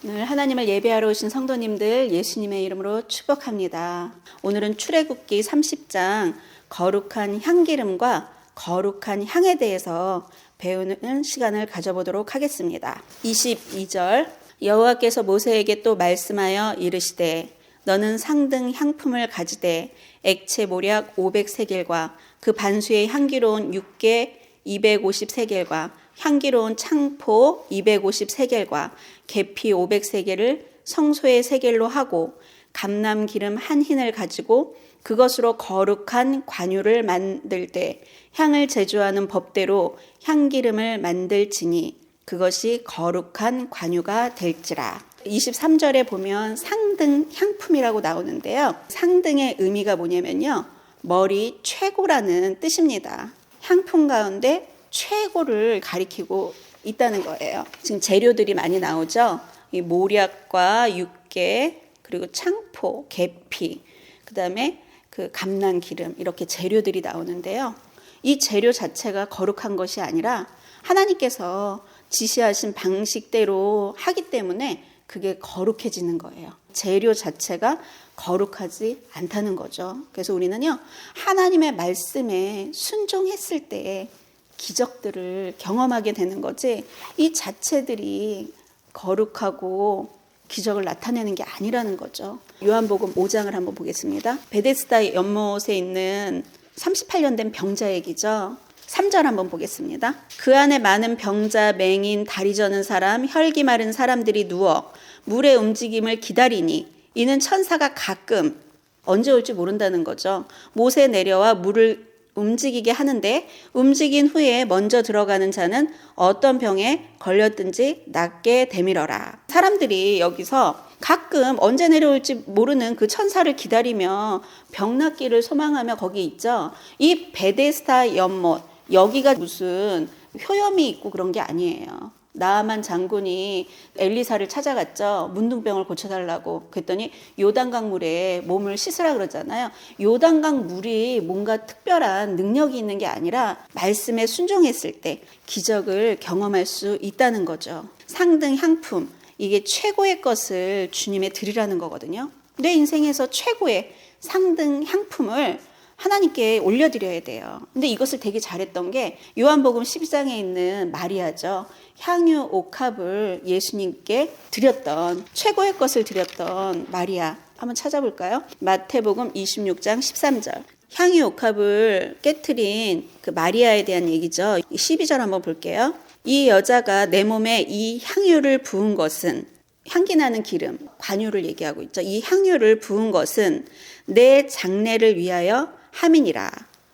오늘 하나님을 예배하러 오신 성도님들 예수님의 이름으로 축복합니다. 오늘은 출애굽기 30장 거룩한 향기름과 거룩한 향에 대해서 배우는 시간을 가져보도록 하겠습니다. 22절 여호와께서 모세에게 또 말씀하여 이르시되 너는 상등 향품을 가지되 액체 모략 500세겔과 그 반수의 향기로운 육개 250세겔과 향기로운 창포 250세겔과 계피 500세겔을 성소의 세겔로 하고 감람기름 한 흰을 가지고 그것으로 거룩한 관유를 만들 때 향을 제조하는 법대로 향기름을 만들지니 그것이 거룩한 관유가 될지라. 23절에 보면 상등 향품이라고 나오는데요. 상등의 의미가 뭐냐면요. 머리 최고라는 뜻입니다. 향품 가운데 최고를 가리키고 있다는 거예요. 지금 재료들이 많이 나오죠. 이 모략과 육개 그리고 창포, 계피, 그다음에 그 감람기름 이렇게 재료들이 나오는데요. 이 재료 자체가 거룩한 것이 아니라 하나님께서 지시하신 방식대로 하기 때문에 그게 거룩해지는 거예요. 재료 자체가 거룩하지 않다는 거죠. 그래서 우리는요, 하나님의 말씀에 순종했을 때 기적들을 경험하게 되는 거지, 이 자체들이 거룩하고 기적을 나타내는 게 아니라는 거죠. 요한복음 5장을 한번 보겠습니다. 베데스다 연못에 있는 38년 된 병자 얘기죠. 3절 한번 보겠습니다. 그 안에 많은 병자, 맹인, 다리 저는 사람, 혈기 마른 사람들이 누워 물의 움직임을 기다리니 이는 천사가 가끔 언제 올지 모른다는 거죠. 못에 내려와 물을 움직이게 하는데 움직인 후에 먼저 들어가는 자는 어떤 병에 걸렸든지 낫게 되밀어라. 사람들이 여기서 가끔 언제 내려올지 모르는 그 천사를 기다리며 병 낫기를 소망하며 거기 있죠. 이 베데스다 연못, 여기가 무슨 효염이 있고 그런 게 아니에요. 나아만 장군이 엘리사를 찾아갔죠. 문둥병을 고쳐달라고. 그랬더니 요단강 물에 몸을 씻으라 그러잖아요. 요단강 물이 뭔가 특별한 능력이 있는 게 아니라 말씀에 순종했을 때 기적을 경험할 수 있다는 거죠. 상등 향품, 이게 최고의 것을 주님에 드리라는 거거든요. 내 인생에서 최고의 상등 향품을 하나님께 올려드려야 돼요. 근데 이것을 되게 잘했던 게 요한복음 12장에 있는 마리아죠. 향유 옥합을 예수님께 드렸던, 최고의 것을 드렸던 마리아. 한번 찾아볼까요? 마태복음 26장 13절. 향유 옥합을 깨트린 그 마리아에 대한 얘기죠. 12절 한번 볼게요. 이 여자가 내 몸에 이 향유를 부은 것은, 향기 나는 기름, 관유를 얘기하고 있죠. 이 향유를 부은 것은 내 장례를 위하여 함이니라.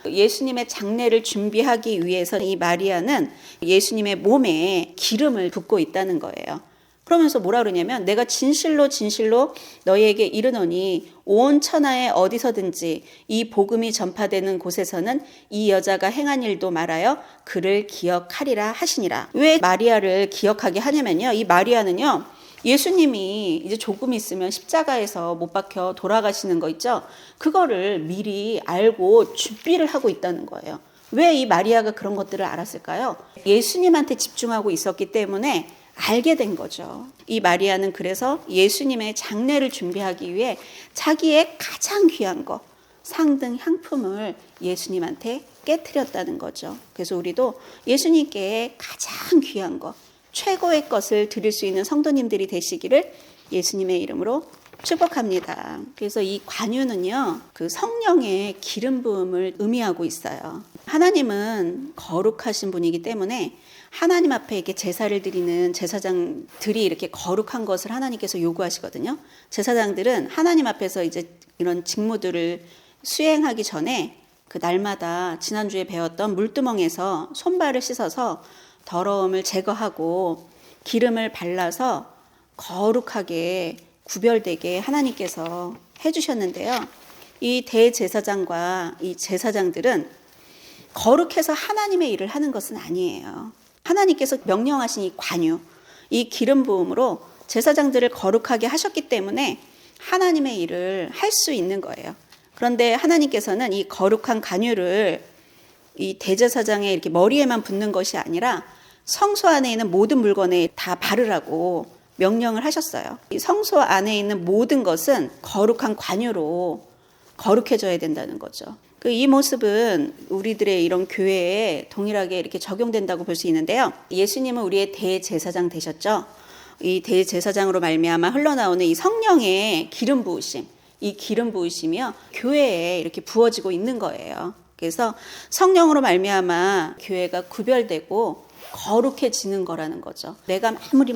예수님의 장례를 준비하기 위해서 이 마리아는 예수님의 몸에 기름을 붓고 있다는 거예요. 그러면서 뭐라 그러냐면 내가 진실로 진실로 너희에게 이르노니 온 천하에 어디서든지 이 복음이 전파되는 곳에서는 이 여자가 행한 일도 말하여 그를 기억하리라 하시니라. 왜 마리아를 기억하게 하냐면요. 이 마리아는요. 예수님이 이제 조금 있으면 십자가에서 못 박혀 돌아가시는 거 있죠? 그거를 미리 알고 준비를 하고 있다는 거예요. 왜 이 마리아가 그런 것들을 알았을까요? 예수님한테 집중하고 있었기 때문에 알게 된 거죠. 이 마리아는 그래서 예수님의 장례를 준비하기 위해 자기의 가장 귀한 거, 상등 향품을 예수님한테 깨트렸다는 거죠. 그래서 우리도 예수님께 가장 귀한 거, 최고의 것을 드릴 수 있는 성도님들이 되시기를 예수님의 이름으로 축복합니다. 그래서 이 관유는요, 그 성령의 기름 부음을 의미하고 있어요. 하나님은 거룩하신 분이기 때문에 하나님 앞에 이렇게 제사를 드리는 제사장들이 이렇게 거룩한 것을 하나님께서 요구하시거든요. 제사장들은 하나님 앞에서 이제 이런 직무들을 수행하기 전에 그 날마다 지난주에 배웠던 물두멍에서 손발을 씻어서 더러움을 제거하고 기름을 발라서 거룩하게 구별되게 하나님께서 해주셨는데요. 이 대제사장과 이 제사장들은 거룩해서 하나님의 일을 하는 것은 아니에요. 하나님께서 명령하신 이 관유, 이 기름 부음으로 제사장들을 거룩하게 하셨기 때문에 하나님의 일을 할 수 있는 거예요. 그런데 하나님께서는 이 거룩한 관유를 이 대제사장의 이렇게 머리에만 붓는 것이 아니라 성소 안에 있는 모든 물건에 다 바르라고 명령을 하셨어요. 이 성소 안에 있는 모든 것은 거룩한 관유로 거룩해져야 된다는 거죠. 이 모습은 우리들의 이런 교회에 동일하게 이렇게 적용된다고 볼 수 있는데요. 예수님은 우리의 대제사장 되셨죠. 이 대제사장으로 말미암아 흘러나오는 이 성령의 기름 부으심, 이 기름 부으심이요 교회에 이렇게 부어지고 있는 거예요. 그래서 성령으로 말미암아 교회가 구별되고 거룩해지는 거라는 거죠. 내가 아무리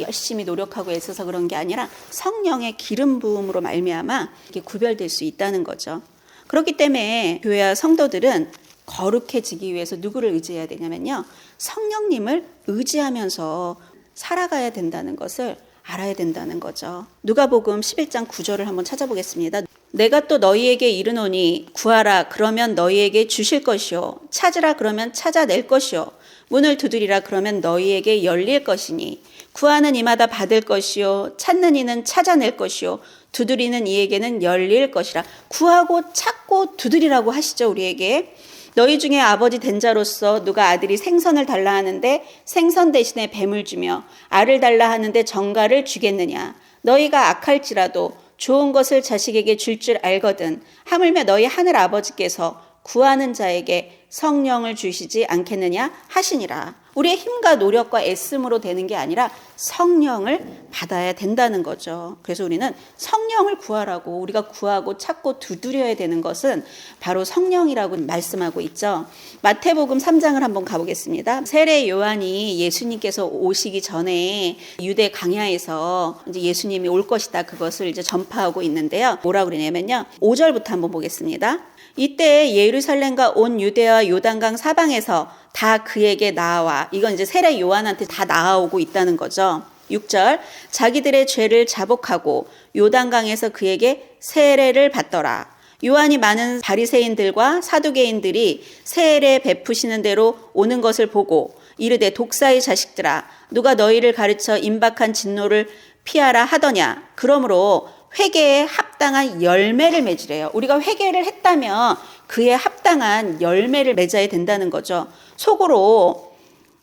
열심히 노력하고 애써서 그런 게 아니라 성령의 기름 부음으로 말미암아 이렇게 구별될 수 있다는 거죠. 그렇기 때문에 교회와 성도들은 거룩해지기 위해서 누구를 의지해야 되냐면요. 성령님을 의지하면서 살아가야 된다는 것을 알아야 된다는 거죠. 누가복음 11장 9절을 한번 찾아보겠습니다. 내가 또 너희에게 이르노니 구하라 그러면 너희에게 주실 것이요 찾으라 그러면 찾아낼 것이요 문을 두드리라 그러면 너희에게 열릴 것이니 구하는 이마다 받을 것이요 찾는 이는 찾아낼 것이요 두드리는 이에게는 열릴 것이라. 구하고 찾고 두드리라고 하시죠. 우리에게. 너희 중에 아버지 된 자로서 누가 아들이 생선을 달라 하는데 생선 대신에 뱀을 주며 알을 달라 하는데 정갈을 주겠느냐. 너희가 악할지라도 좋은 것을 자식에게 줄 줄 알거든 하물며 너희 하늘 아버지께서 구하는 자에게 성령을 주시지 않겠느냐 하시니라. 우리의 힘과 노력과 애씀으로 되는 게 아니라 성령을 받아야 된다는 거죠. 그래서 우리는 성령을 구하라고, 우리가 구하고 찾고 두드려야 되는 것은 바로 성령이라고 말씀하고 있죠. 마태복음 3장을 한번 가보겠습니다. 세례 요한이 예수님께서 오시기 전에 유대 광야에서 이제 예수님이 올 것이다 그것을 이제 전파하고 있는데요. 뭐라 그러냐면요. 5절부터 한번 보겠습니다. 이때 예루살렘과 온 유대와 요단강 사방에서 다 그에게 나아와, 이건 이제 세례 요한한테 다 나아오고 있다는 거죠. 6절, 자기들의 죄를 자복하고 요단강에서 그에게 세례를 받더라. 요한이 많은 바리새인들과 사두개인들이 세례 베푸시는 대로 오는 것을 보고 이르되 독사의 자식들아 누가 너희를 가르쳐 임박한 진노를 피하라 하더냐. 그러므로 회개에 합당한 열매를 맺으래요. 우리가 회개를 했다면 그에 합당한 열매를 맺어야 된다는 거죠. 속으로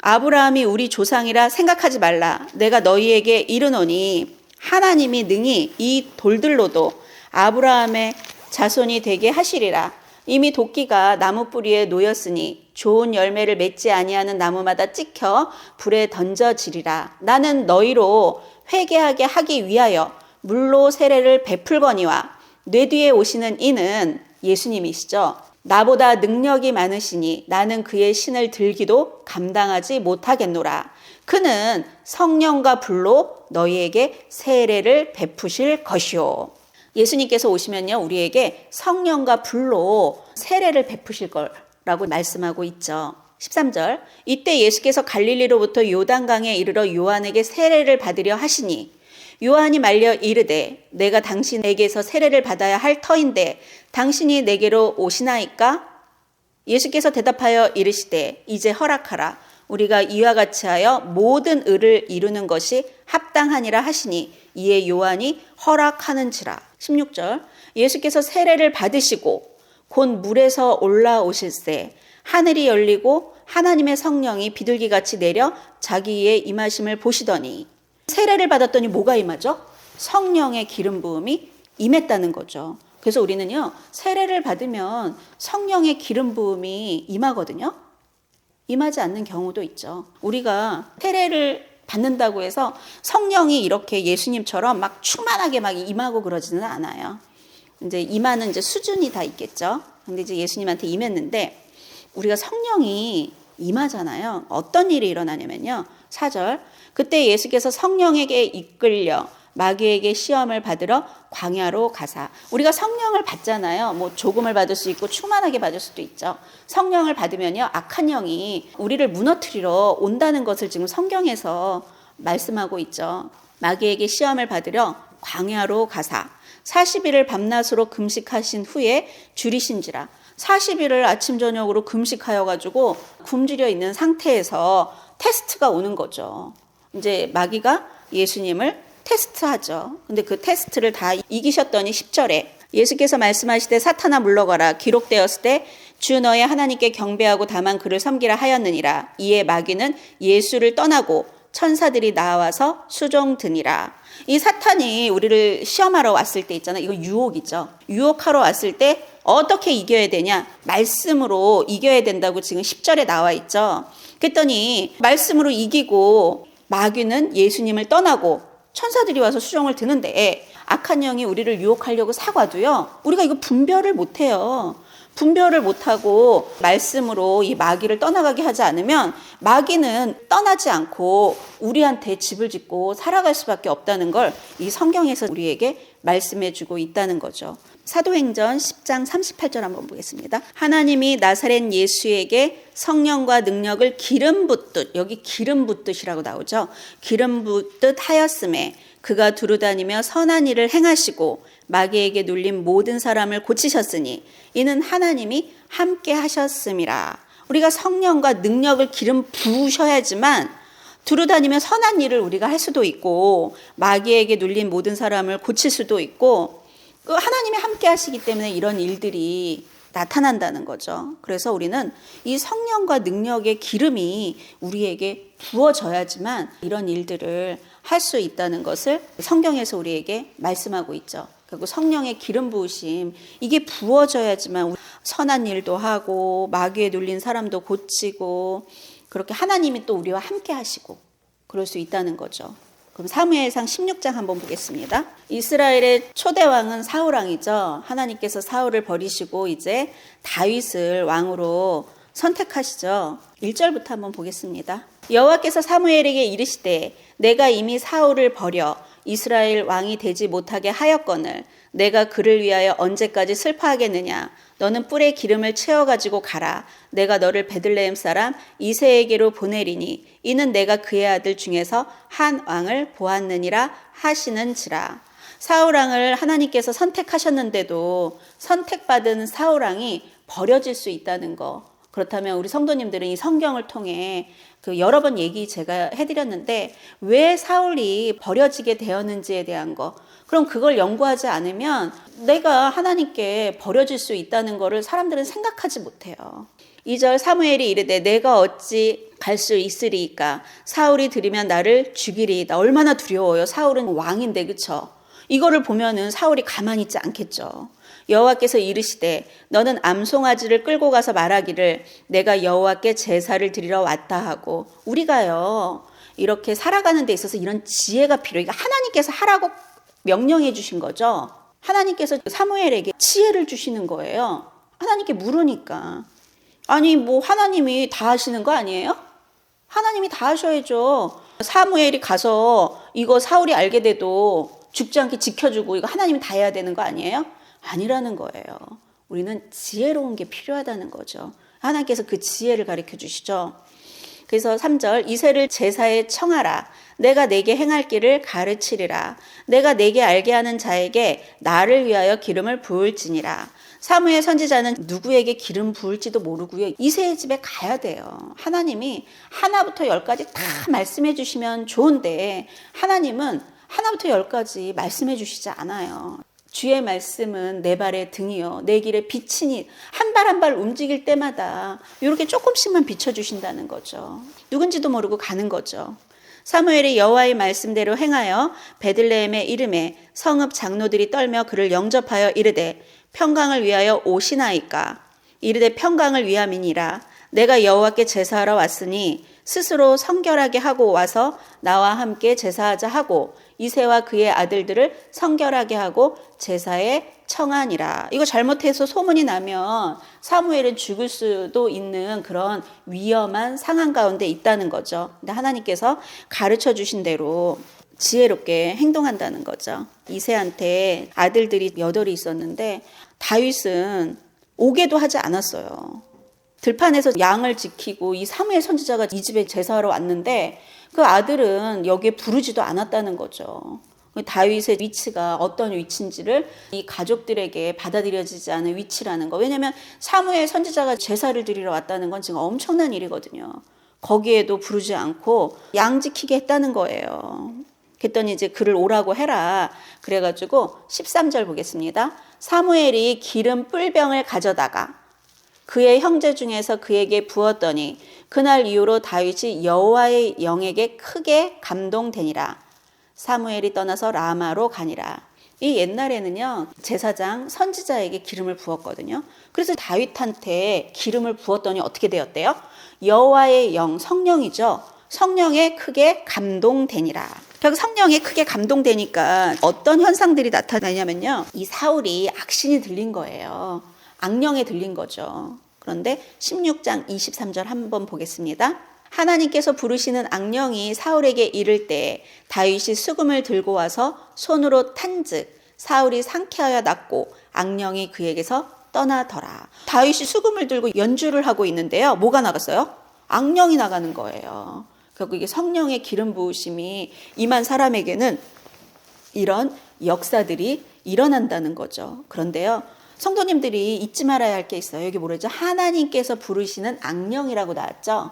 아브라함이 우리 조상이라 생각하지 말라. 내가 너희에게 이르노니 하나님이 능히 이 돌들로도 아브라함의 자손이 되게 하시리라. 이미 도끼가 나무 뿌리에 놓였으니 좋은 열매를 맺지 아니하는 나무마다 찍혀 불에 던져지리라. 나는 너희로 회개하게 하기 위하여 물로 세례를 베풀거니와 뇌 뒤에 오시는 이는 예수님이시죠. 나보다 능력이 많으시니 나는 그의 신을 들기도 감당하지 못하겠노라. 그는 성령과 불로 너희에게 세례를 베푸실 것이요. 예수님께서 오시면요, 우리에게 성령과 불로 세례를 베푸실 거라고 말씀하고 있죠. 13절, 이때 예수께서 갈릴리로부터 요단강에 이르러 요한에게 세례를 받으려 하시니 요한이 말려 이르되 내가 당신에게서 세례를 받아야 할 터인데 당신이 내게로 오시나이까? 예수께서 대답하여 이르시되 이제 허락하라. 우리가 이와 같이 하여 모든 의를 이루는 것이 합당하니라 하시니 이에 요한이 허락하는지라. 16절, 예수께서 세례를 받으시고 곧 물에서 올라오실새 하늘이 열리고 하나님의 성령이 비둘기같이 내려 자기의 임하심을 보시더니. 세례를 받았더니 뭐가 임하죠? 성령의 기름 부음이 임했다는 거죠. 그래서 우리는요, 세례를 받으면 성령의 기름 부음이 임하거든요. 임하지 않는 경우도 있죠. 우리가 세례를 받는다고 해서 성령이 이렇게 예수님처럼 막 충만하게 막 임하고 그러지는 않아요. 이제 임하는 이제 수준이 다 있겠죠. 근데 이제 예수님한테 임했는데 우리가 성령이 임하잖아요. 어떤 일이 일어나냐면요. 4절, 그때 예수께서 성령에게 이끌려 마귀에게 시험을 받으러 광야로 가사. 우리가 성령을 받잖아요. 뭐 조금을 받을 수 있고 충만하게 받을 수도 있죠. 성령을 받으면요, 악한 영이 우리를 무너뜨리러 온다는 것을 지금 성경에서 말씀하고 있죠. 마귀에게 시험을 받으러 광야로 가사 40일을 밤낮으로 금식하신 후에 줄이신지라. 40일을 아침 저녁으로 금식하여 가지고 굶주려 있는 상태에서 테스트가 오는 거죠. 이제 마귀가 예수님을 테스트하죠. 근데 그 테스트를 다 이기셨더니 10절에 예수께서 말씀하시되 사탄아 물러가라. 기록되었을 때 주 너의 하나님께 경배하고 다만 그를 섬기라 하였느니라. 이에 마귀는 예수를 떠나고 천사들이 나와서 수종드니라. 이 사탄이 우리를 시험하러 왔을 때 있잖아요. 이거 유혹이죠. 유혹하러 왔을 때 어떻게 이겨야 되냐? 말씀으로 이겨야 된다고 지금 10절에 나와 있죠. 그랬더니 말씀으로 이기고 마귀는 예수님을 떠나고 천사들이 와서 수종을 드는데 악한 영이 우리를 유혹하려고 사과도요. 우리가 이거 분별을 못해요. 분별을 못하고 말씀으로 이 마귀를 떠나가게 하지 않으면 마귀는 떠나지 않고 우리한테 집을 짓고 살아갈 수밖에 없다는 걸 이 성경에서 우리에게 말씀해 주고 있다는 거죠. 사도행전 10장 38절 한번 보겠습니다. 하나님이 나사렛 예수에게 성령과 능력을 기름 붓듯, 여기 기름 붓듯이라고 나오죠. 기름 붓듯 하였음에 그가 두루다니며 선한 일을 행하시고 마귀에게 눌린 모든 사람을 고치셨으니 이는 하나님이 함께 하셨음이라. 우리가 성령과 능력을 기름 부으셔야지만 두루다니며 선한 일을 우리가 할 수도 있고 마귀에게 눌린 모든 사람을 고칠 수도 있고 하나님이 함께 하시기 때문에 이런 일들이 나타난다는 거죠. 그래서 우리는 이 성령과 능력의 기름이 우리에게 부어져야지만 이런 일들을 할 수 있다는 것을 성경에서 우리에게 말씀하고 있죠. 그리고 성령의 기름 부으심, 이게 부어져야지만 선한 일도 하고 마귀에 눌린 사람도 고치고 그렇게 하나님이 또 우리와 함께 하시고 그럴 수 있다는 거죠. 그럼 사무엘상 16장 한번 보겠습니다. 이스라엘의 초대 왕은 사울 왕이죠. 하나님께서 사울을 버리시고 이제 다윗을 왕으로 선택하시죠. 1절부터 한번 보겠습니다. 여호와께서 사무엘에게 이르시되 내가 이미 사울을 버려 이스라엘 왕이 되지 못하게 하였거늘 내가 그를 위하여 언제까지 슬퍼하겠느냐. 너는 뿔에 기름을 채워가지고 가라. 내가 너를 베들레헴 사람 이새에게로 보내리니 이는 내가 그의 아들 중에서 한 왕을 보았느니라 하시는지라. 사울왕을 하나님께서 선택하셨는데도 선택받은 사울왕이 버려질 수 있다는 거. 그렇다면 우리 성도님들은 이 성경을 통해 여러 번 얘기 제가 해드렸는데 왜 사울이 버려지게 되었는지에 대한 거, 그럼 그걸 연구하지 않으면 내가 하나님께 버려질 수 있다는 거를 사람들은 생각하지 못해요. 2절 사무엘이 이르되 내가 어찌 갈 수 있으리이까 사울이 들으면 나를 죽이리이다. 얼마나 두려워요. 사울은 왕인데, 그쵸? 이거를 보면은 사울이 가만히 있지 않겠죠. 여호와께서 이르시되 너는 암송아지를 끌고 가서 말하기를 내가 여호와께 제사를 드리러 왔다 하고. 우리가요 이렇게 살아가는 데 있어서 이런 지혜가 필요해요. 하나님께서 하라고 명령해 주신 거죠. 하나님께서 사무엘에게 지혜를 주시는 거예요. 하나님께 물으니까. 아니 뭐 하나님이 다 하시는 거 아니에요? 하나님이 다 하셔야죠. 사무엘이 가서 이거 사울이 알게 돼도 죽지 않게 지켜주고 이거 하나님이 다 해야 되는 거 아니에요? 아니라는 거예요. 우리는 지혜로운 게 필요하다는 거죠. 하나님께서 그 지혜를 가르쳐 주시죠. 그래서 3절 이새를 제사에 청하라. 내가 내게 행할 길을 가르치리라. 내가 내게 알게 하는 자에게 나를 위하여 기름을 부을지니라. 사무엘 선지자는 누구에게 기름 부을지도 모르고요. 이새의 집에 가야 돼요. 하나님이 하나부터 열까지 다 말씀해 주시면 좋은데 하나님은 하나부터 열까지 말씀해 주시지 않아요. 주의 말씀은 내 발의 등이요 내 길에 빛이니 한 발 한 발 움직일 때마다 이렇게 조금씩만 비춰주신다는 거죠. 누군지도 모르고 가는 거죠. 사무엘이 여호와의 말씀대로 행하여 베들레헴에 이르매 성읍 장로들이 떨며 그를 영접하여 이르되 평강을 위하여 오시나이까. 이르되 평강을 위함이니라. 내가 여호와께 제사하러 왔으니 스스로 성결하게 하고 와서 나와 함께 제사하자 하고 이새와 그의 아들들을 성결하게 하고 제사에 청하니라. 이거 잘못해서 소문이 나면 사무엘은 죽을 수도 있는 그런 위험한 상황 가운데 있다는 거죠. 근데 하나님께서 가르쳐 주신 대로 지혜롭게 행동한다는 거죠. 이새한테 아들들이 8이 있었는데 다윗은 오게도 하지 않았어요. 들판에서 양을 지키고 이 사무엘 선지자가 이 집에 제사하러 왔는데 그 아들은 여기에 부르지도 않았다는 거죠. 다윗의 위치가 어떤 위치인지를 이 가족들에게 받아들여지지 않은 위치라는 거. 왜냐하면 사무엘 선지자가 제사를 드리러 왔다는 건 지금 엄청난 일이거든요. 거기에도 부르지 않고 양 지키게 했다는 거예요. 그랬더니 이제 그를 오라고 해라. 그래가지고 13절 보겠습니다. 사무엘이 기름 뿔병을 가져다가 그의 형제 중에서 그에게 부었더니 그날 이후로 다윗이 여호와의 영에게 크게 감동되니라. 사무엘이 떠나서 라마로 가니라. 이 옛날에는요, 제사장 선지자에게 기름을 부었거든요. 그래서 다윗한테 기름을 부었더니 어떻게 되었대요? 여호와의 영, 성령이죠. 성령에 크게 감동되니라. 결국 성령에 크게 감동되니까 어떤 현상들이 나타나냐면요, 이 사울이 악신이 들린 거예요. 악령에 들린 거죠. 그런데 16장 23절 한번 보겠습니다. 하나님께서 부르시는 악령이 사울에게 이를 때 다윗이 수금을 들고 와서 손으로 탄즉 사울이 상쾌하여 낫고 악령이 그에게서 떠나더라. 다윗이 수금을 들고 연주를 하고 있는데요. 뭐가 나갔어요? 악령이 나가는 거예요. 결국 이게 성령의 기름 부으심이 임한 사람에게는 이런 역사들이 일어난다는 거죠. 그런데요, 성도님들이 잊지 말아야 할 게 있어요. 여기 뭐라죠? 하나님께서 부르시는 악령이라고 나왔죠.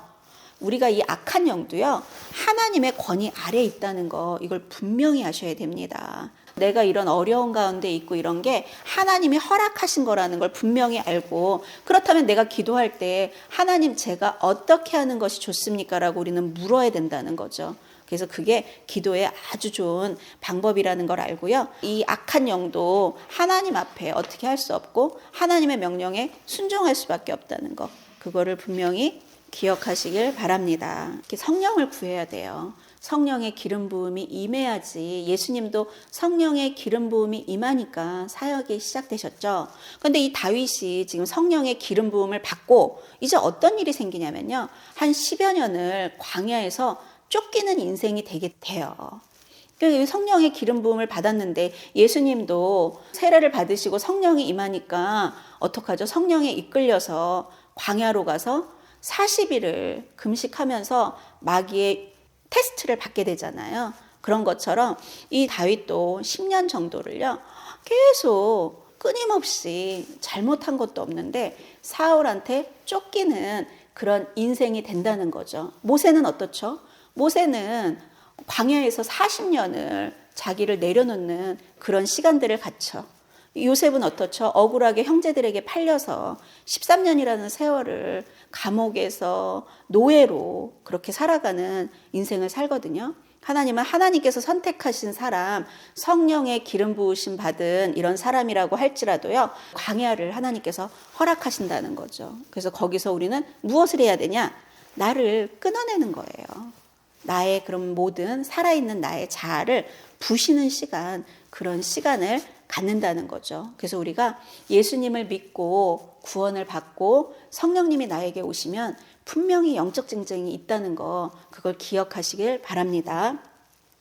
우리가 이 악한 영도요, 하나님의 권위 아래에 있다는 거, 이걸 분명히 아셔야 됩니다. 내가 이런 어려운 가운데 있고 이런 게 하나님이 허락하신 거라는 걸 분명히 알고, 그렇다면 내가 기도할 때 하나님, 제가 어떻게 하는 것이 좋습니까? 라고 우리는 물어야 된다는 거죠. 그래서 그게 기도의 아주 좋은 방법이라는 걸 알고요. 이 악한 영도 하나님 앞에 어떻게 할 수 없고 하나님의 명령에 순종할 수밖에 없다는 거, 그거를 분명히 기억하시길 바랍니다. 이렇게 성령을 구해야 돼요. 성령의 기름 부음이 임해야지. 예수님도 성령의 기름 부음이 임하니까 사역이 시작되셨죠. 그런데 이 다윗이 지금 성령의 기름 부음을 받고 이제 어떤 일이 생기냐면요, 한 10여 년을 광야에서 쫓기는 인생이 되게 돼요. 성령의 기름 부음을 받았는데 예수님도 세례를 받으시고 성령이 임하니까 어떡하죠? 성령에 이끌려서 광야로 가서 40일을 금식하면서 마귀의 테스트를 받게 되잖아요. 그런 것처럼 이 다윗도 10년 정도를요, 계속 끊임없이 잘못한 것도 없는데 사울한테 쫓기는 그런 인생이 된다는 거죠. 모세는 어떻죠? 모세는 광야에서 40년을 자기를 내려놓는 그런 시간들을 갖죠. 요셉은 어떻죠? 억울하게 형제들에게 팔려서 13년이라는 세월을 감옥에서 노예로 그렇게 살아가는 인생을 살거든요. 하나님은 하나님께서 선택하신 사람, 성령의 기름 부으심 받은 이런 사람이라고 할지라도요, 광야를 하나님께서 허락하신다는 거죠. 그래서 거기서 우리는 무엇을 해야 되냐? 나를 끊어내는 거예요. 나의 그런 모든 살아있는 나의 자아를 부시는 시간, 그런 시간을 갖는다는 거죠. 그래서 우리가 예수님을 믿고 구원을 받고 성령님이 나에게 오시면 분명히 영적 증증이 있다는 거, 그걸 기억하시길 바랍니다.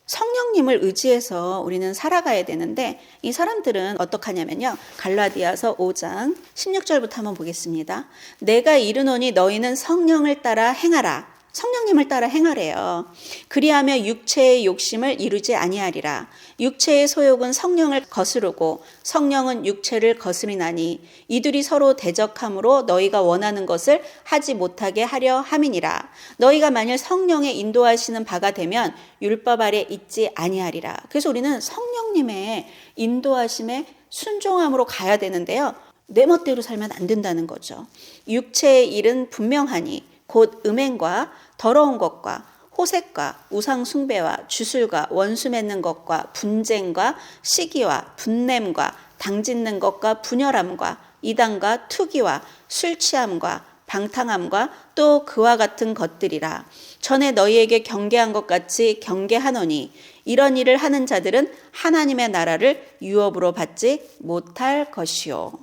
성령님을 의지해서 우리는 살아가야 되는데 이 사람들은 어떡하냐면요, 갈라디아서 5장 16절부터 한번 보겠습니다. 내가 이르노니 너희는 성령을 따라 행하라. 성령님을 따라 행하래요. 그리하며 육체의 욕심을 이루지 아니하리라. 육체의 소욕은 성령을 거스르고 성령은 육체를 거스리나니 이들이 서로 대적함으로 너희가 원하는 것을 하지 못하게 하려 함이니라. 너희가 만일 성령의 인도하시는 바가 되면 율법 아래 있지 아니하리라. 그래서 우리는 성령님의 인도하심에 순종함으로 가야 되는데요, 내 멋대로 살면 안 된다는 거죠. 육체의 일은 분명하니 곧 음행과 더러운 것과 호색과 우상 숭배와 주술과 원수 맺는 것과 분쟁과 시기와 분냄과 당짓는 것과 분열함과 이단과 투기와 술 취함과 방탕함과 또 그와 같은 것들이라. 전에 너희에게 경계한 것 같이 경계하노니 이런 일을 하는 자들은 하나님의 나라를 유업으로 받지 못할 것이요.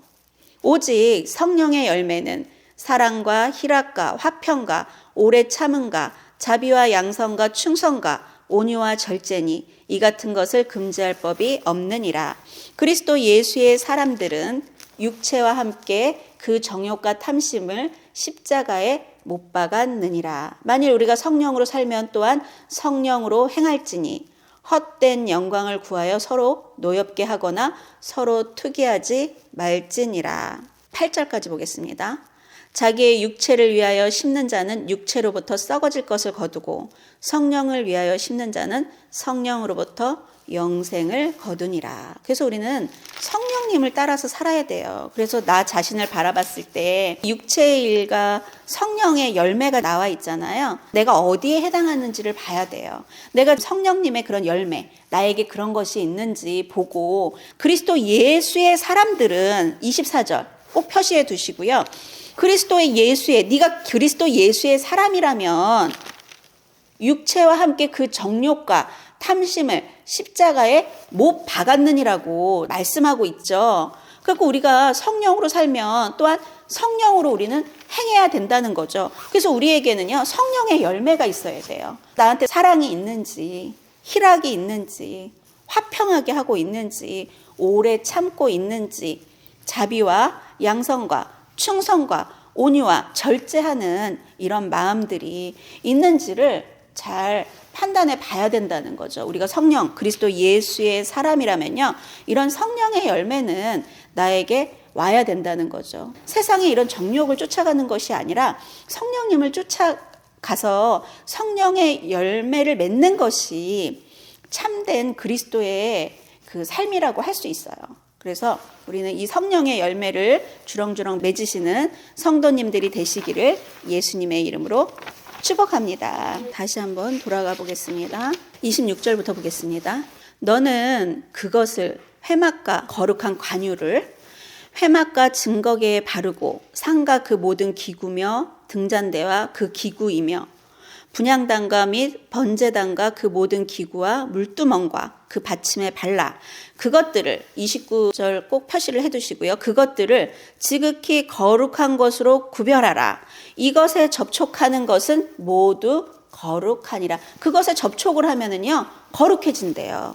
오직 성령의 열매는 사랑과 희락과 화평과 오래 참음과 자비와 양선과 충성과 온유와 절제니 이 같은 것을 금지할 법이 없느니라. 그리스도 예수의 사람들은 육체와 함께 그 정욕과 탐심을 십자가에 못 박았느니라. 만일 우리가 성령으로 살면 또한 성령으로 행할지니 헛된 영광을 구하여 서로 노엽게 하거나 서로 투기하지 말지니라. 8절까지 보겠습니다. 자기의 육체를 위하여 심는 자는 육체로부터 썩어질 것을 거두고 성령을 위하여 심는 자는 성령으로부터 영생을 거두니라. 그래서 우리는 성령님을 따라서 살아야 돼요. 그래서 나 자신을 바라봤을 때 육체의 일과 성령의 열매가 나와 있잖아요. 내가 어디에 해당하는지를 봐야 돼요. 내가 성령님의 그런 열매, 나에게 그런 것이 있는지 보고, 그리스도 예수의 사람들은 24절 꼭 표시해 두시고요. 그리스도의 예수의, 네가 그리스도 예수의 사람이라면 육체와 함께 그 정욕과 탐심을 십자가에 못 박았느니라고 말씀하고 있죠. 그리고 우리가 성령으로 살면 또한 성령으로 우리는 행해야 된다는 거죠. 그래서 우리에게는요, 성령의 열매가 있어야 돼요. 나한테 사랑이 있는지, 희락이 있는지, 화평하게 하고 있는지, 오래 참고 있는지, 자비와 양성과 충성과 온유와 절제하는 이런 마음들이 있는지를 잘 판단해 봐야 된다는 거죠. 우리가 성령, 그리스도 예수의 사람이라면요, 이런 성령의 열매는 나에게 와야 된다는 거죠. 세상에 이런 정욕을 쫓아가는 것이 아니라 성령님을 쫓아가서 성령의 열매를 맺는 것이 참된 그리스도의 그 삶이라고 할 수 있어요. 그래서 우리는 이 성령의 열매를 주렁주렁 맺으시는 성도님들이 되시기를 예수님의 이름으로 축복합니다. 다시 한번 돌아가 보겠습니다. 26절부터 보겠습니다. 너는 그것을 회막과 거룩한 관유를 회막과 증거계에 바르고 상과 그 모든 기구며 등잔대와 그 기구이며 분향단과 및 번제단과 그 모든 기구와 물두멍과 그 받침에 발라 그것들을 29절 꼭 표시를 해두시고요. 그것들을 지극히 거룩한 것으로 구별하라. 이것에 접촉하는 것은 모두 거룩하니라. 그것에 접촉을 하면은요, 거룩해진대요.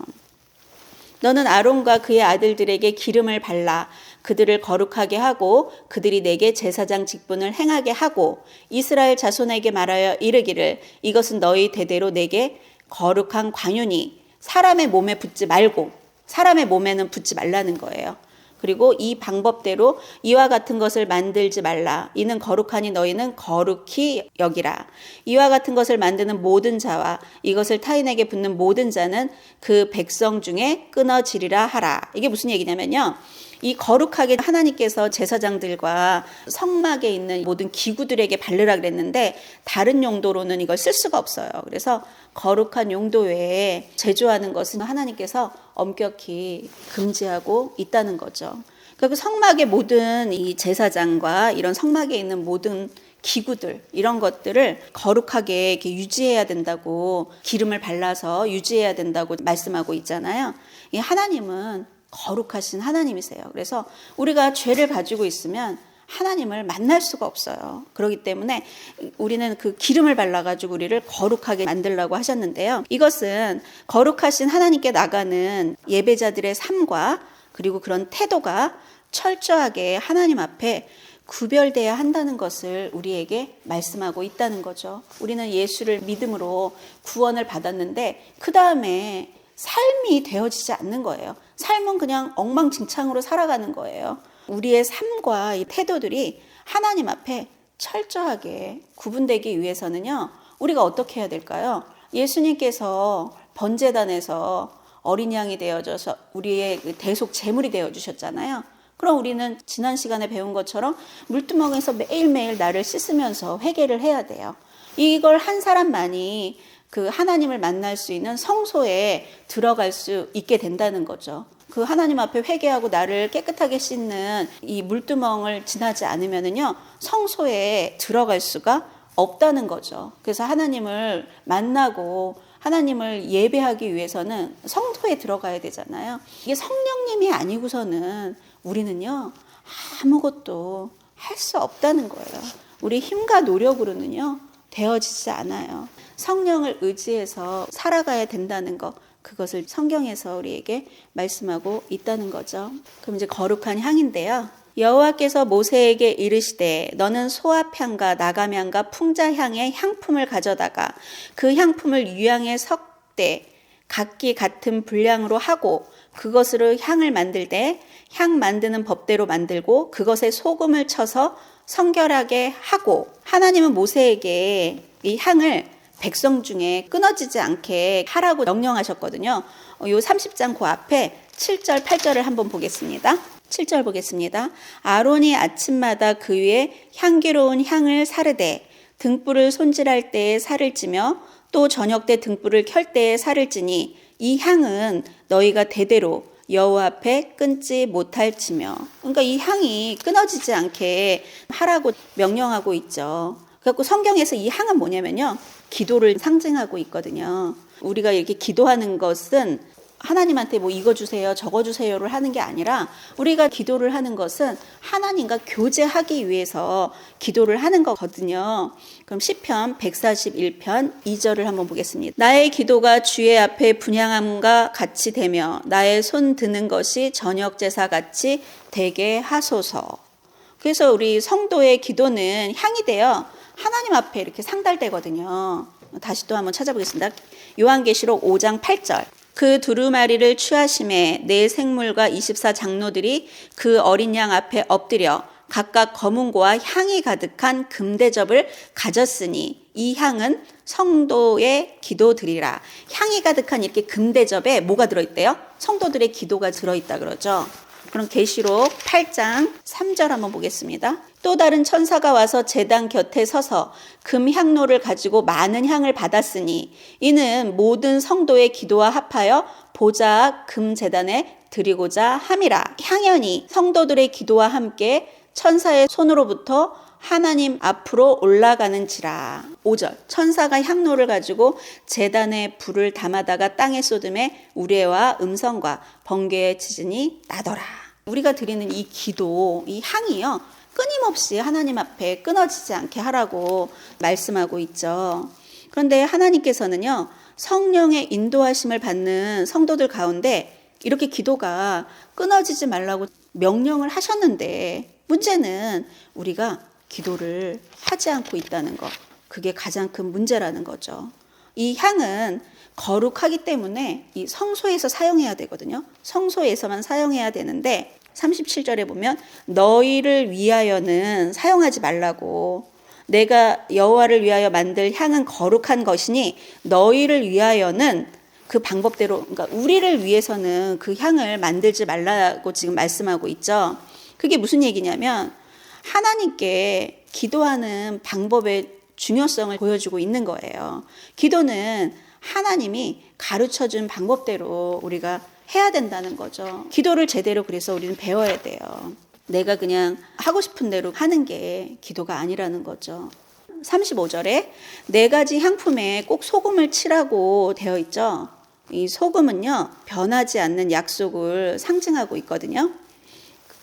너는 아론과 그의 아들들에게 기름을 발라 그들을 거룩하게 하고 그들이 내게 제사장 직분을 행하게 하고 이스라엘 자손에게 말하여 이르기를 이것은 너희 대대로 내게 거룩한 관유니 사람의 몸에 붙지 말고, 사람의 몸에는 붙지 말라는 거예요. 그리고 이 방법대로 이와 같은 것을 만들지 말라. 이는 거룩하니 너희는 거룩히 여기라. 이와 같은 것을 만드는 모든 자와 이것을 타인에게 붙는 모든 자는 그 백성 중에 끊어지리라 하라. 이게 무슨 얘기냐면요, 이 거룩하게 하나님께서 제사장들과 성막에 있는 모든 기구들에게 바르라 그랬는데 다른 용도로는 이걸 쓸 수가 없어요. 그래서 거룩한 용도 외에 제조하는 것은 하나님께서 엄격히 금지하고 있다는 거죠. 그리고 성막의 모든 이 제사장과 이런 성막에 있는 모든 기구들, 이런 것들을 거룩하게 이렇게 유지해야 된다고, 기름을 발라서 유지해야 된다고 말씀하고 있잖아요. 이 하나님은 거룩하신 하나님이세요. 그래서 우리가 죄를 가지고 있으면 하나님을 만날 수가 없어요. 그렇기 때문에 우리는 그 기름을 발라가지고 우리를 거룩하게 만들라고 하셨는데요. 이것은 거룩하신 하나님께 나가는 예배자들의 삶과 그리고 그런 태도가 철저하게 하나님 앞에 구별돼야 한다는 것을 우리에게 말씀하고 있다는 거죠. 우리는 예수를 믿음으로 구원을 받았는데 그 다음에 삶이 되어지지 않는 거예요. 삶은 그냥 엉망진창으로 살아가는 거예요. 우리의 삶과 이 태도들이 하나님 앞에 철저하게 구분되기 위해서는요, 우리가 어떻게 해야 될까요? 예수님께서 번제단에서 어린 양이 되어져서 우리의 대속 제물이 되어주셨잖아요. 그럼 우리는 지난 시간에 배운 것처럼 물두멍에서 매일매일 나를 씻으면서 회개를 해야 돼요. 이걸 한 사람만이 그 하나님을 만날 수 있는 성소에 들어갈 수 있게 된다는 거죠. 그 하나님 앞에 회개하고 나를 깨끗하게 씻는 이 물두멍을 지나지 않으면은요, 성소에 들어갈 수가 없다는 거죠. 그래서 하나님을 만나고 하나님을 예배하기 위해서는 성소에 들어가야 되잖아요. 이게 성령님이 아니고서는 우리는요, 아무것도 할 수 없다는 거예요. 우리 힘과 노력으로는요, 되어지지 않아요. 성령을 의지해서 살아가야 된다는 것, 그것을 성경에서 우리에게 말씀하고 있다는 거죠. 그럼 이제 거룩한 향인데요. 여호와께서 모세에게 이르시되 너는 소합향과 나감향과 풍자향의 향품을 가져다가 그 향품을 유향에 섞되 각기 같은 분량으로 하고 그것으로 향을 만들되 향 만드는 법대로 만들고 그것에 소금을 쳐서 성결하게 하고, 하나님은 모세에게 이 향을 백성 중에 끊어지지 않게 하라고 명령하셨거든요. 요 30장 그 앞에 7절, 8절을 한번 보겠습니다. 7절 보겠습니다. 아론이 아침마다 그 위에 향기로운 향을 사르되 등불을 손질할 때에 살을 찌며 또 저녁 때 등불을 켤 때에 살을 찌니 이 향은 너희가 대대로 여호와 앞에 끊지 못할지며. 그러니까 이 향이 끊어지지 않게 하라고 명령하고 있죠. 그래서 성경에서 이 향은 뭐냐면요, 기도를 상징하고 있거든요. 우리가 이렇게 기도하는 것은 하나님한테 뭐 이거 주세요, 저거 주세요를 하는 게 아니라 우리가 기도를 하는 것은 하나님과 교제하기 위해서 기도를 하는 거거든요. 그럼 시편 141편 2절을 한번 보겠습니다. 나의 기도가 주의 앞에 분향함과 같이 되며 나의 손 드는 것이 저녁 제사 같이 되게 하소서. 그래서 우리 성도의 기도는 향이 되어 하나님 앞에 이렇게 상달되거든요. 다시 또 한번 찾아보겠습니다. 요한계시록 5장 8절. 그 두루마리를 취하심에 네 생물과 24장로들이 그 어린 양 앞에 엎드려 각각 검은고와 향이 가득한 금대접을 가졌으니 이 향은 성도의 기도드리라. 향이 가득한 이렇게 금대접에 뭐가 들어있대요? 성도들의 기도가 들어있다 그러죠. 그럼 계시록 8장 3절 한번 보겠습니다. 또 다른 천사가 와서 제단 곁에 서서 금향로를 가지고 많은 향을 받았으니 이는 모든 성도의 기도와 합하여 보좌 금제단에 드리고자 함이라. 향연이 성도들의 기도와 함께 천사의 손으로부터 하나님 앞으로 올라가는지라. 5절. 천사가 향로를 가지고 제단에 불을 담아다가 땅에 쏟음에 우레와 음성과 번개의 지진이 나더라. 우리가 드리는 이 기도, 이 향이요, 끊임없이 하나님 앞에 끊어지지 않게 하라고 말씀하고 있죠. 그런데 하나님께서는요, 성령의 인도하심을 받는 성도들 가운데 이렇게 기도가 끊어지지 말라고 명령을 하셨는데, 문제는 우리가 기도를 하지 않고 있다는 것, 그게 가장 큰 문제라는 거죠. 이 향은 거룩하기 때문에 이 성소에서 사용해야 되거든요. 성소에서만 사용해야 되는데 37절에 보면 너희를 위하여는 사용하지 말라고, 내가 여호와를 위하여 만들 향은 거룩한 것이니 너희를 위하여는 그 방법대로, 그러니까 우리를 위해서는 그 향을 만들지 말라고 지금 말씀하고 있죠. 그게 무슨 얘기냐면 하나님께 기도하는 방법의 중요성을 보여주고 있는 거예요. 기도는 하나님이 가르쳐준 방법대로 우리가 해야 된다는 거죠. 기도를 제대로 그래서 우리는 배워야 돼요. 내가 그냥 하고 싶은 대로 하는 게 기도가 아니라는 거죠. 35절에 네 가지 향품에 꼭 소금을 치라고 되어 있죠. 이 소금은요, 변하지 않는 약속을 상징하고 있거든요.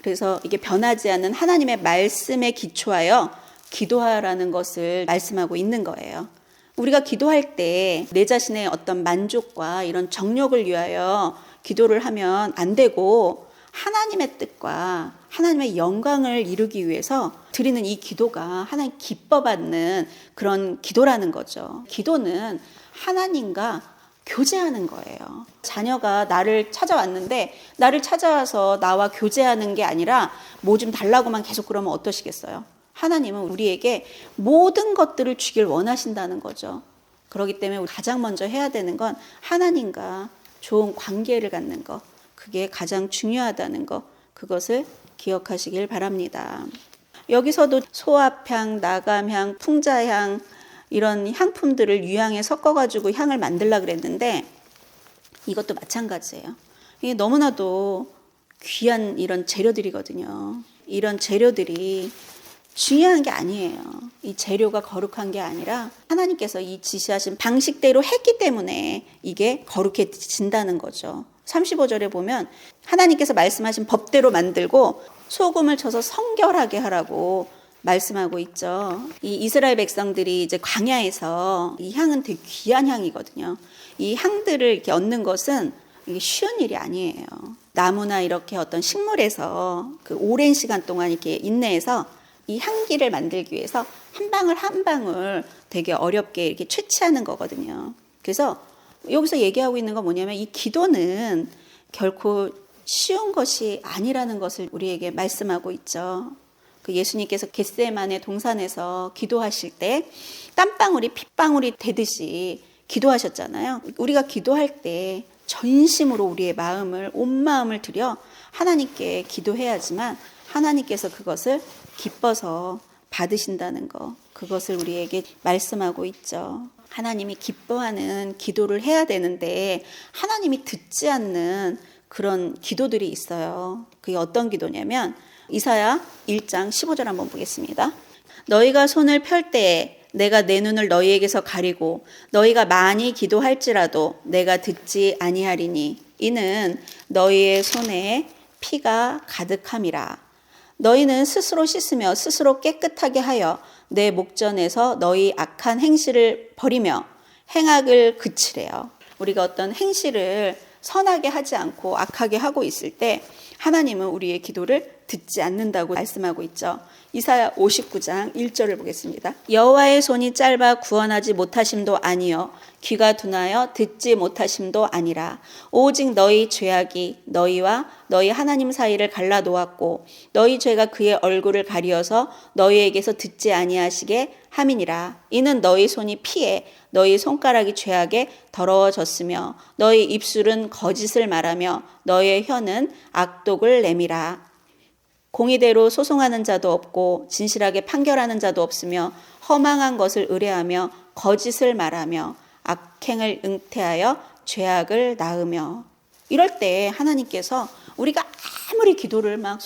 그래서 이게 변하지 않는 하나님의 말씀에 기초하여 기도하라는 것을 말씀하고 있는 거예요. 우리가 기도할 때 내 자신의 어떤 만족과 이런 정욕을 위하여 기도를 하면 안 되고 하나님의 뜻과 하나님의 영광을 이루기 위해서 드리는 이 기도가 하나님 기뻐받는 그런 기도라는 거죠. 기도는 하나님과 교제하는 거예요. 자녀가 나를 찾아왔는데 나를 찾아와서 나와 교제하는 게 아니라 뭐 좀 달라고만 계속 그러면 어떠시겠어요? 하나님은 우리에게 모든 것들을 주길 원하신다는 거죠. 그렇기 때문에 우리 가장 먼저 해야 되는 건 하나님과 좋은 관계를 갖는 것, 그게 가장 중요하다는 것, 그것을 기억하시길 바랍니다. 여기서도 소합향, 나감향, 풍자향 이런 향품들을 유향에 섞어가지고 향을 만들려고 그랬는데 이것도 마찬가지예요. 이게 너무나도 귀한 이런 재료들이거든요. 이런 재료들이 중요한 게 아니에요. 이 재료가 거룩한 게 아니라 하나님께서 이 지시하신 방식대로 했기 때문에 이게 거룩해진다는 거죠. 35절에 보면 하나님께서 말씀하신 법대로 만들고 소금을 쳐서 성결하게 하라고 말씀하고 있죠. 이 이스라엘 백성들이 이제 광야에서 이 향은 되게 귀한 향이거든요. 이 향들을 이렇게 얻는 것은 이게 쉬운 일이 아니에요. 나무나 이렇게 어떤 식물에서 그 오랜 시간 동안 이렇게 인내해서 이 향기를 만들기 위해서 한 방울 한 방울 되게 어렵게 이렇게 채취하는 거거든요. 그래서 여기서 얘기하고 있는 건 뭐냐면 이 기도는 결코 쉬운 것이 아니라는 것을 우리에게 말씀하고 있죠. 그 예수님께서 겟세마네 동산에서 기도하실 때 땀방울이 핏방울이 되듯이 기도하셨잖아요. 우리가 기도할 때 전심으로 우리의 마음을, 온 마음을 들여 하나님께 기도해야지만 하나님께서 그것을 기뻐서 받으신다는 거, 그것을 우리에게 말씀하고 있죠. 하나님이 기뻐하는 기도를 해야 되는데 하나님이 듣지 않는 그런 기도들이 있어요. 그게 어떤 기도냐면 이사야 1장 15절 한번 보겠습니다. 너희가 손을 펼 때에 내가 내 눈을 너희에게서 가리고 너희가 많이 기도할지라도 내가 듣지 아니하리니 이는 너희의 손에 피가 가득함이라. 너희는 스스로 씻으며 스스로 깨끗하게 하여 내 목전에서 너희 악한 행실을 버리며 행악을 그치래요. 우리가 어떤 행실을 선하게 하지 않고 악하게 하고 있을 때 하나님은 우리의 기도를 듣지 않는다고 말씀하고 있죠. 이사야 59장 1절을 보겠습니다. 여호와의 손이 짧아 구원하지 못하심도 아니요 귀가 둔하여 듣지 못하심도 아니라 오직 너희 죄악이 너희와 너희 하나님 사이를 갈라 놓았고 너희 죄가 그의 얼굴을 가리어서 너희에게서 듣지 아니하시게 함이니라. 이는 너희 손이 피해 너희 손가락이 죄악에 더러워졌으며 너희 입술은 거짓을 말하며 너희의 혀는 악독을 내미라. 공의대로 소송하는 자도 없고 진실하게 판결하는 자도 없으며 허망한 것을 의뢰하며 거짓을 말하며 악행을 잉태하여 죄악을 낳으며. 이럴 때 하나님께서 우리가 아무리 기도를 막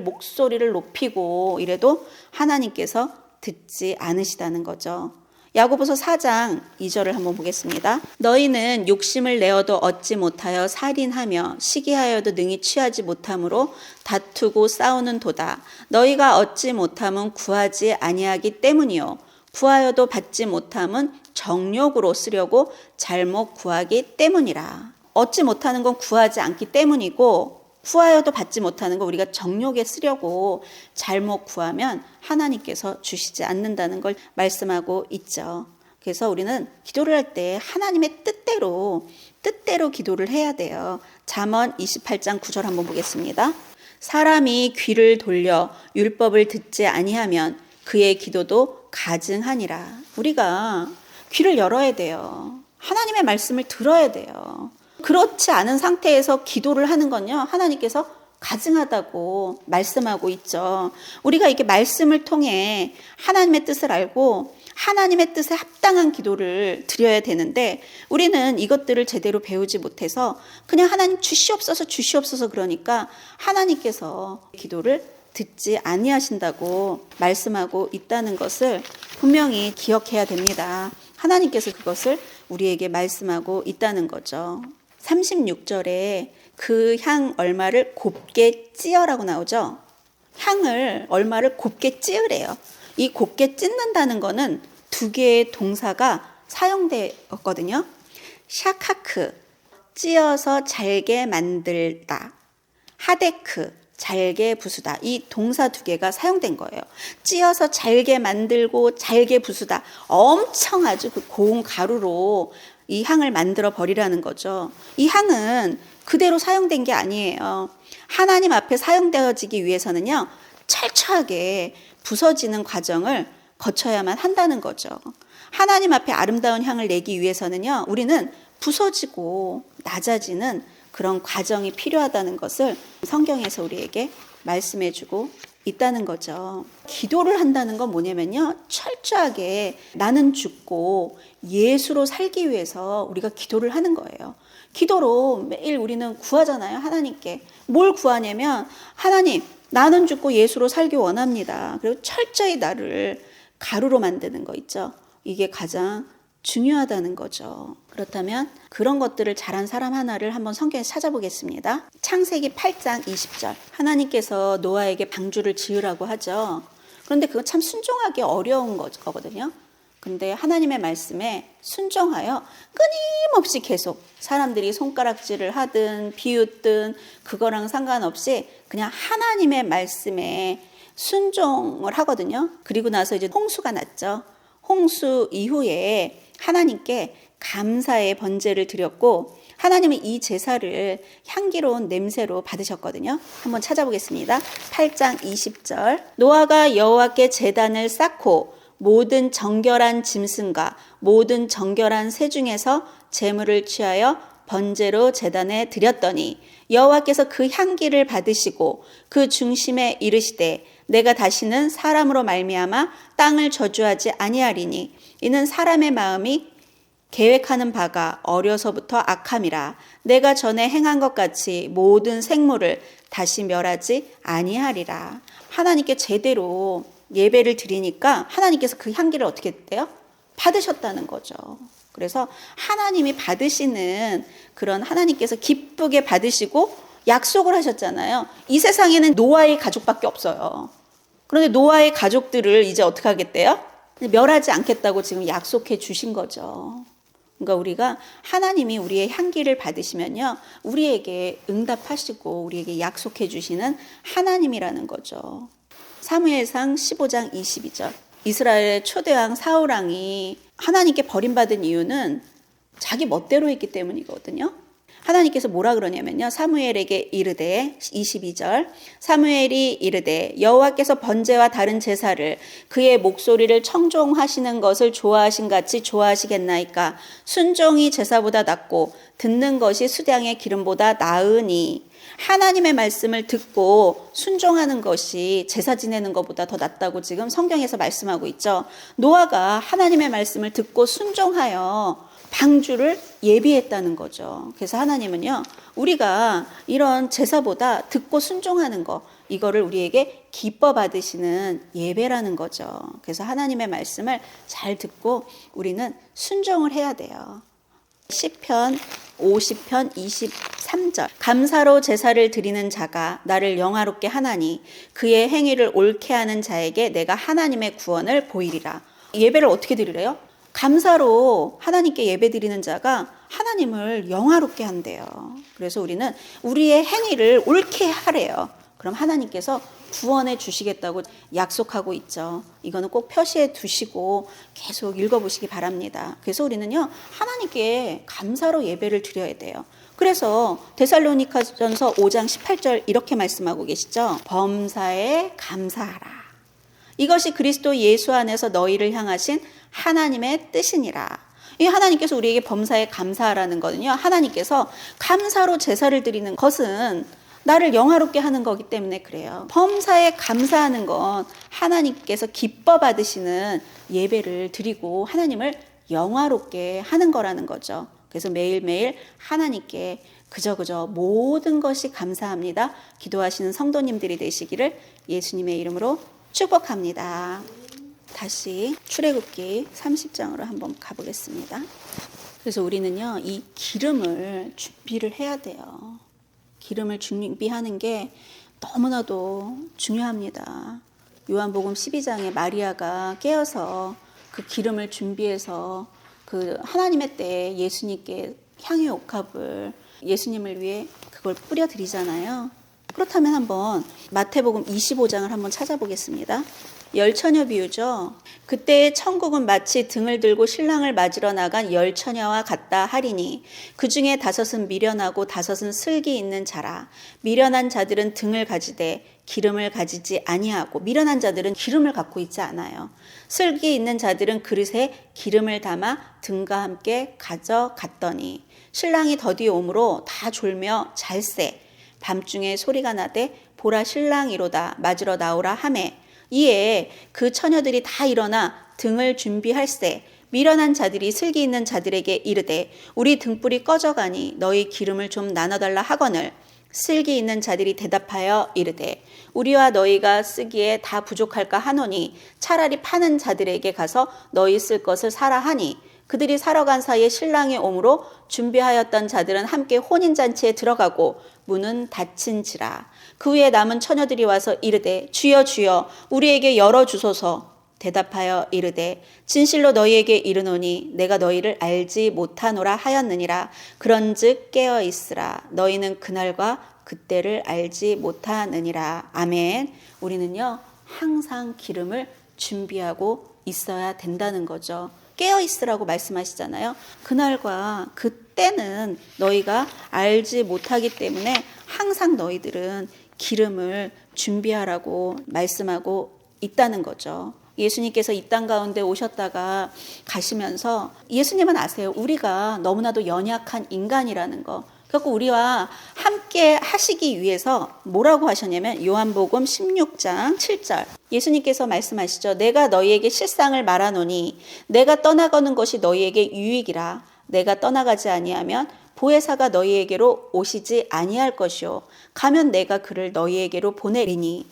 목소리를 높이고 이래도 하나님께서 듣지 않으시다는 거죠. 야고보서 4장 2절을 한번 보겠습니다. 너희는 욕심을 내어도 얻지 못하여 살인하며 시기하여도 능히 취하지 못함으로 다투고 싸우는 도다. 너희가 얻지 못함은 구하지 아니하기 때문이요 구하여도 받지 못함은 정욕으로 쓰려고 잘못 구하기 때문이라. 얻지 못하는 건 구하지 않기 때문이고 구하여도 받지 못하는 거 우리가 정욕에 쓰려고 잘못 구하면 하나님께서 주시지 않는다는 걸 말씀하고 있죠. 그래서 우리는 기도를 할 때 하나님의 뜻대로 기도를 해야 돼요. 잠언 28장 9절 한번 보겠습니다. 사람이 귀를 돌려 율법을 듣지 아니하면 그의 기도도 가증하니라. 우리가 귀를 열어야 돼요. 하나님의 말씀을 들어야 돼요. 그렇지 않은 상태에서 기도를 하는 건요, 하나님께서 가증하다고 말씀하고 있죠. 우리가 이렇게 말씀을 통해 하나님의 뜻을 알고 하나님의 뜻에 합당한 기도를 드려야 되는데 우리는 이것들을 제대로 배우지 못해서 그냥 하나님 주시옵소서 그러니까 하나님께서 기도를 듣지 아니하신다고 말씀하고 있다는 것을 분명히 기억해야 됩니다. 하나님께서 그것을 우리에게 말씀하고 있다는 거죠. 36절에 그 향 얼마를 곱게 찌어라고 나오죠. 향을 얼마를 곱게 찌으래요. 이 곱게 찢는다는 거는 두 개의 동사가 사용되었거든요. 샤카크, 찌어서 잘게 만들다. 하데크, 잘게 부수다. 이 동사 두 개가 사용된 거예요. 찌어서 잘게 만들고 잘게 부수다. 엄청 아주 그 고운 가루로 이 향을 만들어 버리라는 거죠. 이 향은 그대로 사용된 게 아니에요. 하나님 앞에 사용되어지기 위해서는요, 철저하게 부서지는 과정을 거쳐야만 한다는 거죠. 하나님 앞에 아름다운 향을 내기 위해서는요, 우리는 부서지고 낮아지는 그런 과정이 필요하다는 것을 성경에서 우리에게 말씀해주고 있다는 거죠. 기도를 한다는 건 뭐냐면요, 철저하게 나는 죽고 예수로 살기 위해서 우리가 기도를 하는 거예요. 기도로 매일 우리는 구하잖아요, 하나님께. 뭘 구하냐면, 하나님, 나는 죽고 예수로 살기 원합니다. 그리고 철저히 나를 가루로 만드는 거 있죠. 이게 가장 중요하다는 거죠. 그렇다면 그런 것들을 잘한 사람 하나를 한번 성경에서 찾아보겠습니다. 창세기 8장 20절. 하나님께서 노아에게 방주를 지으라고 하죠. 그런데 그거 참 순종하기 어려운 거거든요. 근데 하나님의 말씀에 순종하여 끊임없이 계속 사람들이 손가락질을 하든 비웃든 그거랑 상관없이 그냥 하나님의 말씀에 순종을 하거든요. 그리고 나서 이제 홍수가 났죠. 홍수 이후에 하나님께 감사의 번제를 드렸고 하나님은 이 제사를 향기로운 냄새로 받으셨거든요. 한번 찾아보겠습니다. 8장 20절. 노아가 여호와께 제단을 쌓고 모든 정결한 짐승과 모든 정결한 새 중에서 제물을 취하여 번제로 제단에 드렸더니 여호와께서 그 향기를 받으시고 그 중심에 이르시되 내가 다시는 사람으로 말미암아 땅을 저주하지 아니하리니 이는 사람의 마음이 계획하는 바가 어려서부터 악함이라. 내가 전에 행한 것 같이 모든 생물을 다시 멸하지 아니하리라. 하나님께 제대로 예배를 드리니까 하나님께서 그 향기를 어떻게 했대요? 받으셨다는 거죠. 그래서 하나님이 받으시는 그런, 하나님께서 기쁘게 받으시고 약속을 하셨잖아요. 이 세상에는 노아의 가족밖에 없어요. 그런데 노아의 가족들을 이제 어떻게 하겠대요? 멸하지 않겠다고 지금 약속해 주신 거죠. 그러니까 우리가, 하나님이 우리의 향기를 받으시면요, 우리에게 응답하시고 우리에게 약속해 주시는 하나님이라는 거죠. 사무엘상 15장 22절. 이스라엘의 초대왕 사울왕이 하나님께 버림받은 이유는 자기 멋대로 했기 때문이거든요. 하나님께서 뭐라 그러냐면요, 사무엘에게 이르되, 22절, 사무엘이 이르되 여호와께서 번제와 다른 제사를 그의 목소리를 청종하시는 것을 좋아하신 같이 좋아하시겠나이까. 순종이 제사보다 낫고 듣는 것이 수량의 기름보다 나으니. 하나님의 말씀을 듣고 순종하는 것이 제사 지내는 것보다 더 낫다고 지금 성경에서 말씀하고 있죠. 노아가 하나님의 말씀을 듣고 순종하여 방주를 예비했다는 거죠. 그래서 하나님은요, 우리가 이런 제사보다 듣고 순종하는 거, 이거를 우리에게 기뻐 받으시는 예배라는 거죠. 그래서 하나님의 말씀을 잘 듣고 우리는 순종을 해야 돼요. 시편 50편 23절. 감사로 제사를 드리는 자가 나를 영화롭게 하나니 그의 행위를 옳게 하는 자에게 내가 하나님의 구원을 보이리라. 예배를 어떻게 드리래요? 감사로 하나님께 예배 드리는 자가 하나님을 영화롭게 한대요. 그래서 우리는 우리의 행위를 옳게 하래요. 그럼 하나님께서 구원해 주시겠다고 약속하고 있죠. 이거는 꼭 표시해 두시고 계속 읽어보시기 바랍니다. 그래서 우리는요, 하나님께 감사로 예배를 드려야 돼요. 그래서 데살로니가전서 5장 18절 이렇게 말씀하고 계시죠. 범사에 감사하라. 이것이 그리스도 예수 안에서 너희를 향하신 하나님의 뜻이니라. 이 하나님께서 우리에게 범사에 감사하라는 거는요, 하나님께서 감사로 제사를 드리는 것은 나를 영화롭게 하는 거기 때문에 그래요. 범사에 감사하는 건 하나님께서 기뻐 받으시는 예배를 드리고 하나님을 영화롭게 하는 거라는 거죠. 그래서 매일매일 하나님께 그저 모든 것이 감사합니다 기도하시는 성도님들이 되시기를 예수님의 이름으로 축복합니다. 다시 출애굽기 30장으로 한번 가보겠습니다. 그래서 우리는요, 이 기름을 준비를 해야 돼요. 기름을 준비하는 게 너무나도 중요합니다. 요한복음 12장에 마리아가 깨어서 그 기름을 준비해서 그 하나님의 때에 예수님께 향유 옥합을 예수님을 위해 그걸 뿌려 드리잖아요. 그렇다면 한번 마태복음 25장을 한번 찾아보겠습니다. 열처녀 비유죠. 그때의 천국은 마치 등을 들고 신랑을 맞으러 나간 열처녀와 같다 하리니 그 중에 5은 미련하고 5은 슬기 있는 자라. 미련한 자들은 등을 가지되 기름을 가지지 아니하고, 미련한 자들은 기름을 갖고 있지 않아요. 슬기 있는 자들은 그릇에 기름을 담아 등과 함께 가져갔더니 신랑이 더디 오므로 다 졸며 잘세. 밤중에 소리가 나되 보라 신랑이로다 맞으러 나오라 하매 이에 그 처녀들이 다 일어나 등을 준비할세. 미련한 자들이 슬기 있는 자들에게 이르되 우리 등불이 꺼져가니 너희 기름을 좀 나눠달라 하거늘 슬기 있는 자들이 대답하여 이르되 우리와 너희가 쓰기에 다 부족할까 하노니 차라리 파는 자들에게 가서 너희 쓸 것을 사라 하니 그들이 사러 간 사이에 신랑이 오므로 준비하였던 자들은 함께 혼인잔치에 들어가고 문은 닫힌지라. 그 후에 남은 처녀들이 와서 이르되 주여 주여 우리에게 열어주소서. 대답하여 이르되 진실로 너희에게 이르노니 내가 너희를 알지 못하노라 하였느니라. 그런즉 깨어 있으라. 너희는 그날과 그때를 알지 못하느니라. 아멘. 우리는요, 항상 기름을 준비하고 있어야 된다는 거죠. 깨어 있으라고 말씀하시잖아요. 그날과 그때는 너희가 알지 못하기 때문에 항상 너희들은 기름을 준비하라고 말씀하고 있다는 거죠. 예수님께서 이 땅 가운데 오셨다가 가시면서 예수님은 아세요. 우리가 너무나도 연약한 인간이라는 거. 그래서 우리와 함께 하시기 위해서 뭐라고 하셨냐면 요한복음 16장 7절 예수님께서 말씀하시죠. 내가 너희에게 실상을 말하노니 내가 떠나가는 것이 너희에게 유익이라. 내가 떠나가지 아니하면 보혜사가 너희에게로 오시지 아니할 것이요 가면 내가 그를 너희에게로 보내리니.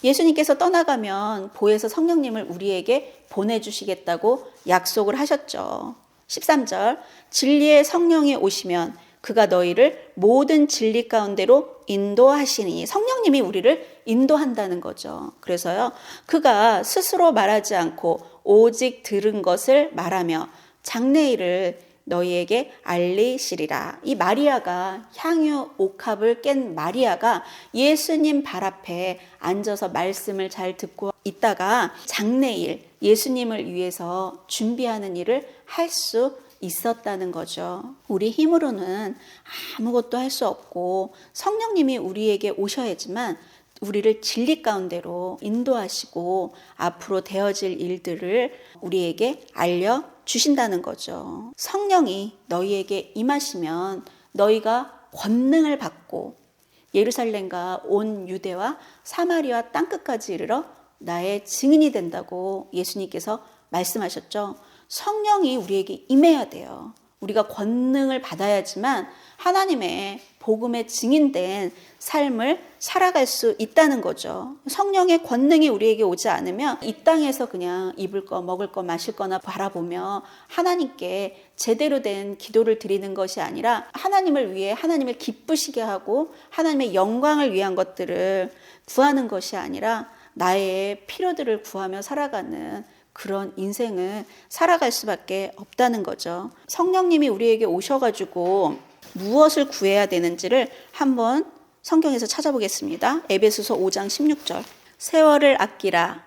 예수님께서 떠나가면 보혜사 성령님을 우리에게 보내주시겠다고 약속을 하셨죠. 13절 진리의 성령이 오시면 그가 너희를 모든 진리 가운데로 인도하시니. 성령님이 우리를 인도한다는 거죠. 그래서요, 그가 스스로 말하지 않고 오직 들은 것을 말하며 장래일을 너희에게 알리시리라. 이 마리아가 향유 옥합을 깬 마리아가 예수님 발 앞에 앉아서 말씀을 잘 듣고 있다가 장래일 예수님을 위해서 준비하는 일을 할 수 있었다는 거죠. 우리 힘으로는 아무것도 할 수 없고 성령님이 우리에게 오셔야지만 우리를 진리 가운데로 인도하시고 앞으로 되어질 일들을 우리에게 알려주신다는 거죠. 성령이 너희에게 임하시면 너희가 권능을 받고 예루살렘과 온 유대와 사마리아 땅끝까지 이르러 나의 증인이 된다고 예수님께서 말씀하셨죠. 성령이 우리에게 임해야 돼요. 우리가 권능을 받아야지만 하나님의 복음의 증인된 삶을 살아갈 수 있다는 거죠. 성령의 권능이 우리에게 오지 않으면 이 땅에서 그냥 입을 거 먹을 거 마실 거나 바라보며 하나님께 제대로 된 기도를 드리는 것이 아니라 하나님을 위해 하나님을 기쁘시게 하고 하나님의 영광을 위한 것들을 구하는 것이 아니라 나의 필요들을 구하며 살아가는 그런 인생을 살아갈 수밖에 없다는 거죠. 성령님이 우리에게 오셔가지고 무엇을 구해야 되는지를 한번 성경에서 찾아보겠습니다. 에베소서 5장 16절 세월을 아끼라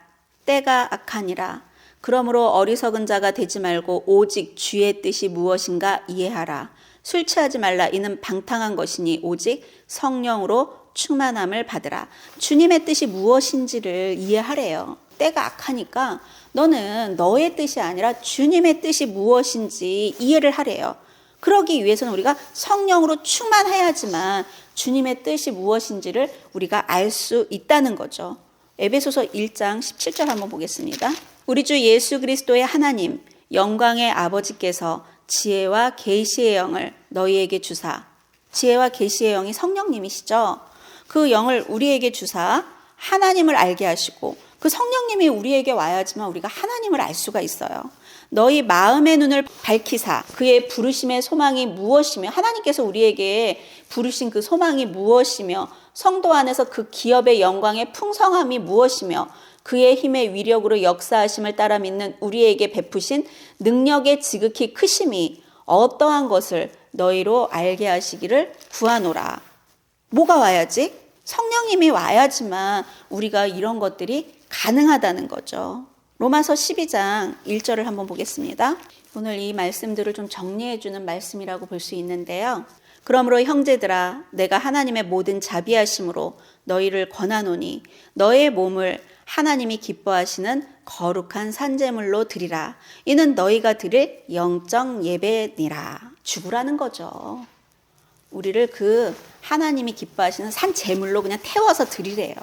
때가 악하니라. 그러므로 어리석은 자가 되지 말고 오직 주의 뜻이 무엇인가 이해하라. 술 취하지 말라. 이는 방탕한 것이니 오직 성령으로 충만함을 받으라. 주님의 뜻이 무엇인지를 이해하래요. 때가 악하니까 너는 너의 뜻이 아니라 주님의 뜻이 무엇인지 이해를 하래요. 그러기 위해서는 우리가 성령으로 충만해야지만 주님의 뜻이 무엇인지를 우리가 알 수 있다는 거죠. 에베소서 1장 17절 한번 보겠습니다. 우리 주 예수 그리스도의 하나님 영광의 아버지께서 지혜와 계시의 영을 너희에게 주사. 지혜와 계시의 영이 성령님이시죠. 그 영을 우리에게 주사 하나님을 알게 하시고 그 성령님이 우리에게 와야지만 우리가 하나님을 알 수가 있어요. 너희 마음의 눈을 밝히사 그의 부르심의 소망이 무엇이며 하나님께서 우리에게 부르신 그 소망이 무엇이며 성도 안에서 그 기업의 영광의 풍성함이 무엇이며 그의 힘의 위력으로 역사하심을 따라 믿는 우리에게 베푸신 능력의 지극히 크심이 어떠한 것을 너희로 알게 하시기를 구하노라. 뭐가 와야지? 성령님이 와야지만 우리가 이런 것들이 가능하다는 거죠. 로마서 12장 1절을 한번 보겠습니다. 오늘 이 말씀들을 좀 정리해주는 말씀이라고 볼 수 있는데요. 그러므로 형제들아 내가 하나님의 모든 자비하심으로 너희를 권하노니 너의 몸을 하나님이 기뻐하시는 거룩한 산제물로 드리라. 이는 너희가 드릴 영적 예배니라. 죽으라는 거죠. 우리를 그 하나님이 기뻐하시는 산 제물로 그냥 태워서 드리래요.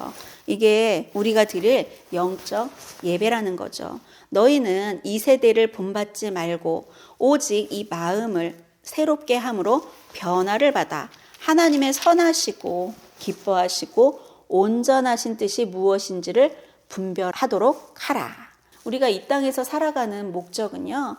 이게 우리가 드릴 영적 예배라는 거죠. 너희는 이 세대를 본받지 말고 오직 이 마음을 새롭게 함으로 변화를 받아 하나님의 선하시고 기뻐하시고 온전하신 뜻이 무엇인지를 분별하도록 하라. 우리가 이 땅에서 살아가는 목적은요.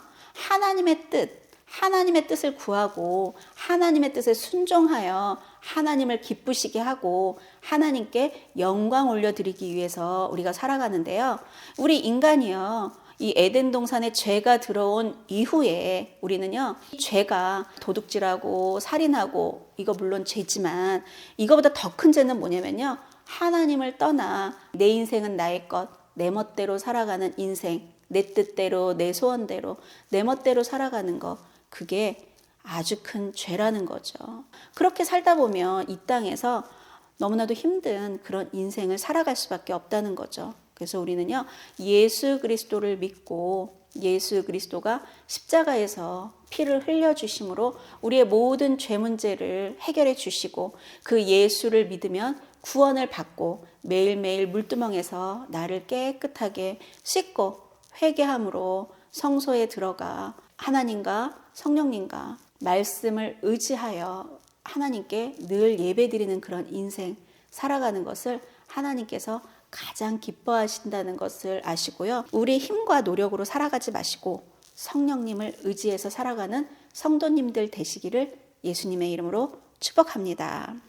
하나님의 뜻을 구하고 하나님의 뜻에 순종하여 하나님을 기쁘시게 하고 하나님께 영광 올려드리기 위해서 우리가 살아가는데요. 우리 인간이요. 이 에덴 동산에 죄가 들어온 이후에 우리는요. 죄가 도둑질하고 살인하고 이거 물론 죄지만 이거보다 더 큰 죄는 뭐냐면요. 하나님을 떠나 내 인생은 나의 것, 내 멋대로 살아가는 인생, 내 뜻대로 내 소원대로 내 멋대로 살아가는 거 그게 아주 큰 죄라는 거죠. 그렇게 살다 보면 이 땅에서 너무나도 힘든 그런 인생을 살아갈 수밖에 없다는 거죠. 그래서 우리는요, 예수 그리스도를 믿고 예수 그리스도가 십자가에서 피를 흘려주심으로 우리의 모든 죄 문제를 해결해 주시고 그 예수를 믿으면 구원을 받고 매일매일 물두멍에서 나를 깨끗하게 씻고 회개함으로 성소에 들어가 하나님과 성령님과 말씀을 의지하여 하나님께 늘 예배드리는 그런 인생 살아가는 것을 하나님께서 가장 기뻐하신다는 것을 아시고요. 우리 힘과 노력으로 살아가지 마시고 성령님을 의지해서 살아가는 성도님들 되시기를 예수님의 이름으로 축복합니다.